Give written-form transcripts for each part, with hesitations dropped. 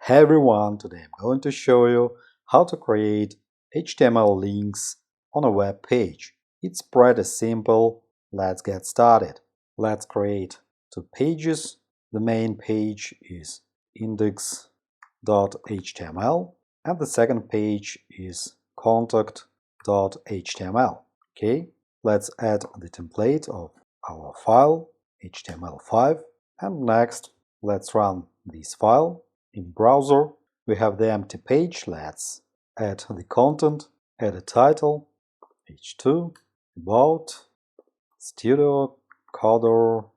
Hey everyone, today I'm going to show you how to create HTML links on a web page. It's pretty simple. Let's get started. Let's create two pages. The main page is index.html and the second page is contact.html. Okay, let's add the template of our file HTML5 and next let's run this file. In browser, we have the empty page. Let's add the content, add a title, page 2, about, studio, coder,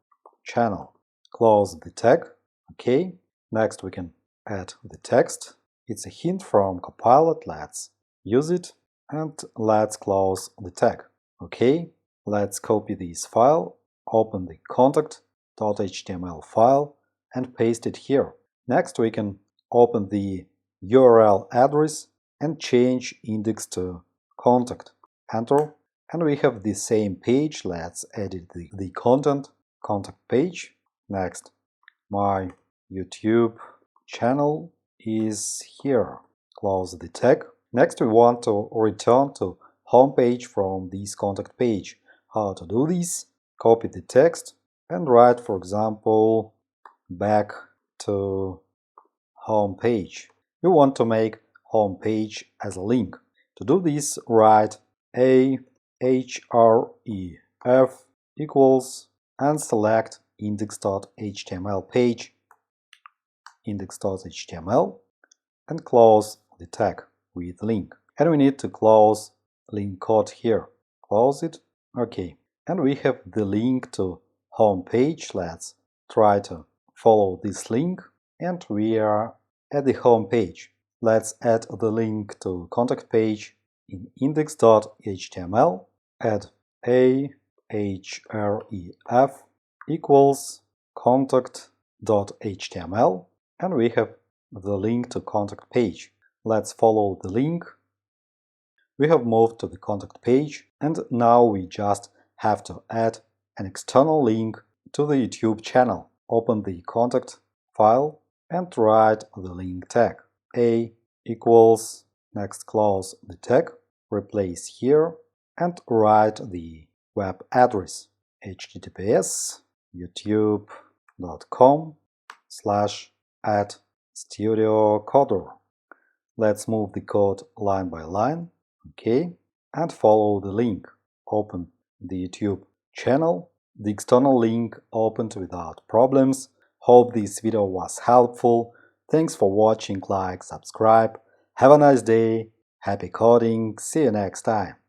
channel. Close the tag. OK. Next we can add the text. It's a hint from Copilot. Let's use it and let's close the tag. OK. Let's copy this file, open the contact.html file and paste it here. Next, we can open the URL address and change index to contact. Enter, and we have the same page. Let's edit the contact page. Next, my YouTube channel is here. Close the tag. Next, we want to return to home page from this contact page. How to do this? Copy the text and write, for example, back to home page. You want to make home page as a link. To do this, write a href equals and select index.html page, index.html, and close the tag with link. And we need to close link code here. Close it. OK. And we have the link to home page. Let's try to follow this link and we are at the home page. Let's add the link to contact page in index.html. Add a href equals contact.html and we have the link to contact page. Let's follow the link. We have moved to the contact page and now we just have to add an external link to the YouTube channel. Open the contact file and write the link tag. A equals, next close the tag, replace here and write the web address https://@studiocoder. Let's move the code line by line. OK, and follow the link. Open the YouTube channel. The external link opened without problems. Hope this video was helpful. Thanks for watching. Like, subscribe. Have a nice day. Happy coding. See you next time.